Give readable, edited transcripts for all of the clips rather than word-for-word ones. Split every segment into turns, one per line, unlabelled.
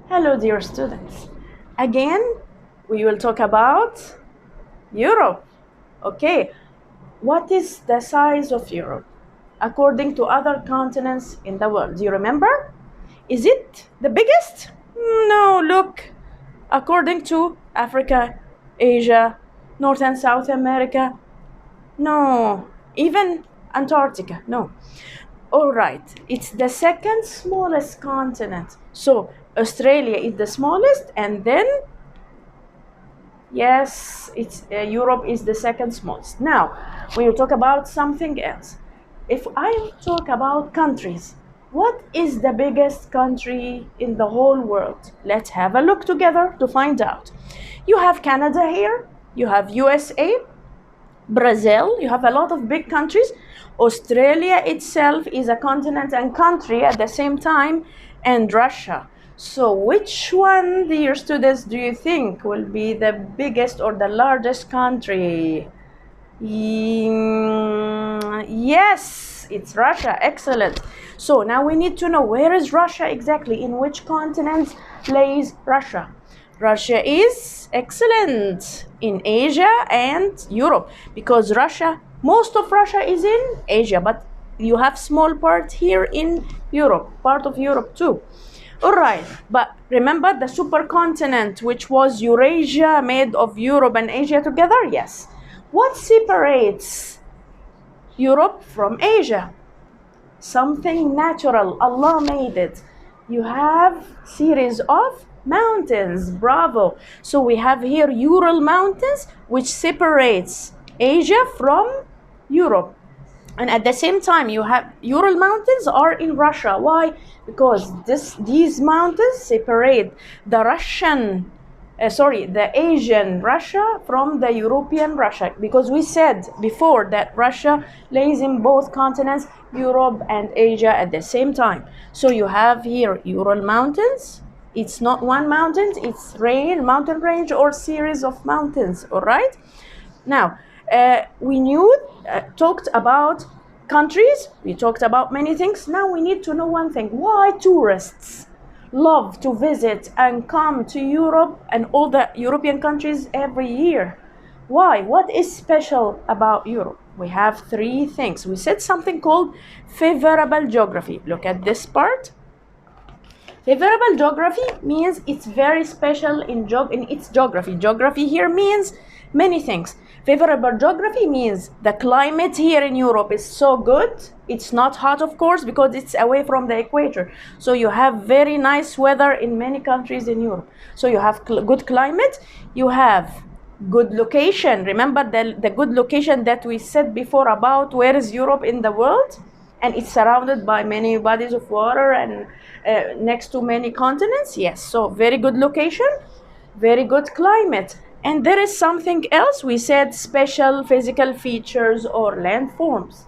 Hello, dear students. Again, we will talk about Europe. Okay, what is the size of Europe according to other continents in the world? Do you remember? Is it the biggest? No, look. According to Africa, Asia, North and South America, no. Even Antarctica, no. All right, it's the second smallest continent. So Australia is the smallest, and then yes, it's Europe is the second smallest. Now we will talk about something else. If I talk about countries, what is the biggest country in the whole world? Let's have a look together to find out. You have Canada here, you have USA, Brazil, you have a lot of big countries. Australia itself is a continent and country at the same time, and Russia. So which one, dear students, do you think will be the biggest or the largest country? Yes, it's Russia. Excellent. So now we need to know, where is Russia exactly? In which continent lays Russia? Russia is excellent in Asia and Europe, because Russia, most of Russia is in Asia, but you have small part here in Europe, part of Europe too. All right, but remember the supercontinent, which was Eurasia, made of Europe and Asia together? Yes. What separates Europe from Asia? Something natural. Allah made it. You have series of mountains. Bravo. So we have here Ural Mountains, which separates Asia from Europe. And at the same time, you have Ural Mountains are in Russia. Why? Because these mountains separate the the Asian Russia from the European Russia, because we said before that Russia lays in both continents, Europe and Asia, at the same time. So you have here Ural Mountains. It's not one mountain, it's mountain range or series of mountains. All right. Now we talked about countries, we talked about many things. Now we need to know one thing: why tourists love to visit and come to Europe and all the European countries every year? Why? What is special about Europe? We have three things. We said something called favorable geography. Look at this part. Favorable geography means it's very special in its geography. Geography here means many things. Favorable geography means the climate here in Europe is so good. It's not hot, of course, because it's away from the equator. So you have very nice weather in many countries in Europe. So you have good climate, you have good location. Remember the good location that we said before about where is Europe in the world? And it's surrounded by many bodies of water and next to many continents. Yes, so very good location, very good climate. And there is something else. We said special physical features or landforms.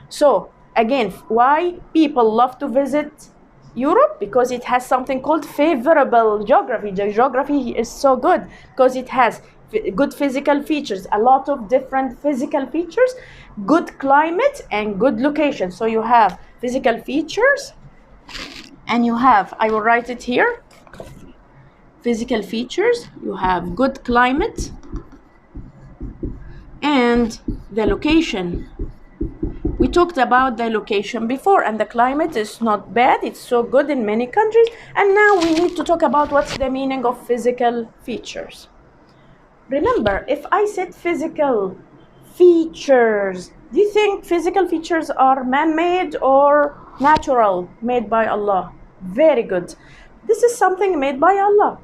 So again, why people love to visit Europe? Because it has something called favorable geography. The geography is so good because it has good physical features, a lot of different physical features, good climate and good location. So you have physical features and you have, I will write it here, physical features, you have good climate and the location. We talked about the location before, and the climate is not bad, it's so good in many countries. And now we need to talk about what's the meaning of physical features. Remember, if I said physical features, do you think physical features are man-made or natural, made by Allah? Very good. This is something made by Allah.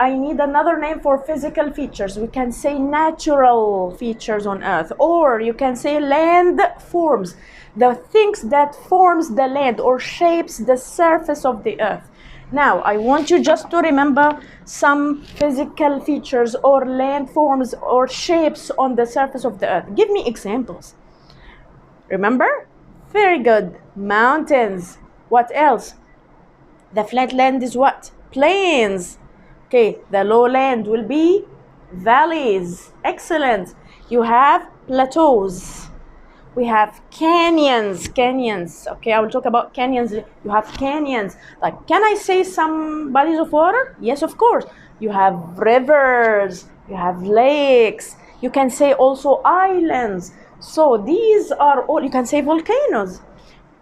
I need another name for physical features. We can say natural features on earth, or you can say land forms, the things that forms the land or shapes the surface of the earth. Now, I want you just to remember some physical features or landforms or shapes on the surface of the earth. Give me examples. Remember? Very good. Mountains. What else? The flat land is what? Plains. Okay, the lowland will be valleys. Excellent. You have plateaus. We have canyons. Okay, I will talk about canyons. You have canyons. Like, can I say some bodies of water? Yes, of course. You have rivers, you have lakes. You can say also islands. So these are all, you can say volcanoes.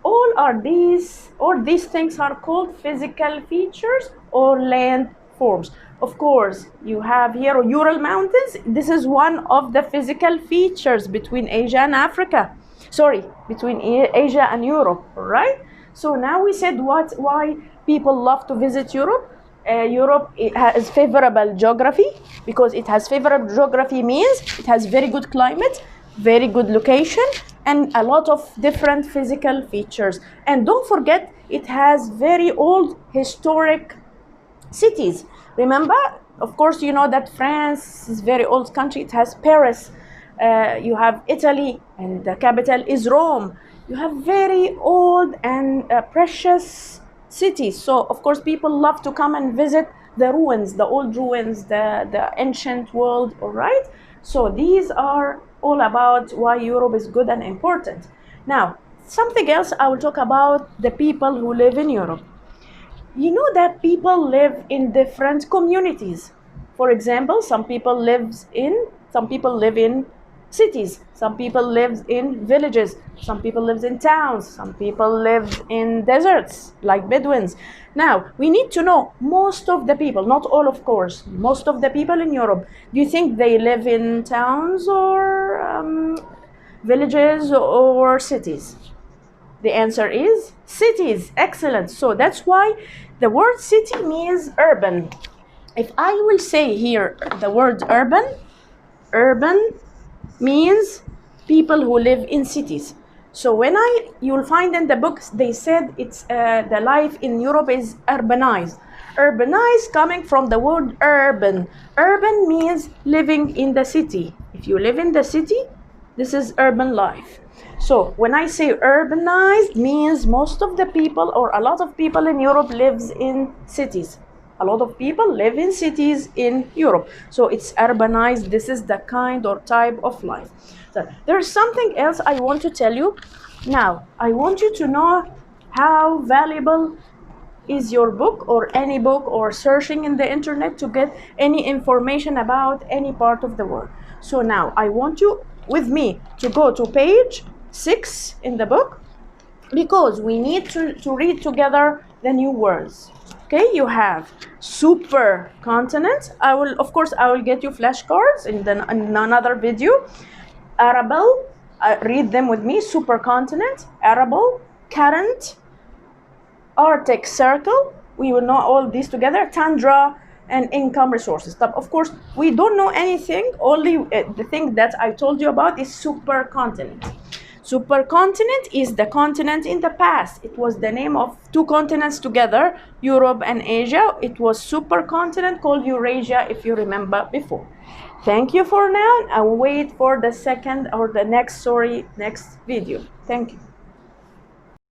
All these things are called physical features or land forms. Of course, you have here Ural Mountains. This is one of the physical features between Asia and Africa. Sorry, between Asia and Europe, right? So now we said why people love to visit Europe. Europe, it has favorable geography. Because it has favorable geography means it has very good climate, very good location, and a lot of different physical features. And don't forget, it has very old historic cities. Remember, of course, you know that France is a very old country. It has Paris. You have Italy, and the capital is Rome. You have very old and precious cities. So, of course, people love to come and visit the ruins, the old ruins, the ancient world, all right? So these are all about why Europe is good and important. Now, something else, I will talk about the people who live in Europe. You know that people live in different communities. For example, some people live in cities, some people live in villages, some people live in towns, some people live in deserts like Bedouins. Now, we need to know most of the people, not all of course, most of the people in Europe, do you think they live in towns or villages or cities? The answer is cities. Excellent. So that's why the word city means urban. If I will say here the word urban means people who live in cities. So you'll find in the books, they said it's the life in Europe is urbanized. Urbanized coming from the word urban. Urban means living in the city. If you live in the city, this is urban life. So when I say urbanized, means most of the people or a lot of people in Europe lives in cities. A lot of people live in cities in Europe. So it's urbanized. This is the kind or type of life. So there's something else I want to tell you. Now, I want you to know how valuable is your book or any book or searching in the internet to get any information about any part of the world. So now I want you with me to go to page 6 in the book, because we need to read together the new words. Okay, you have supercontinent. I will get you flashcards in another video. Arable, read them with me. Supercontinent, arable, current, Arctic Circle. We will know all these together. Tundra and income resources. But of course, we don't know anything. Only the thing that I told you about is supercontinent. Supercontinent is the continent in the past. It was the name of two continents together, Europe and Asia. It was supercontinent called Eurasia, if you remember before. Thank you for now. I'll wait for the next video. Thank you.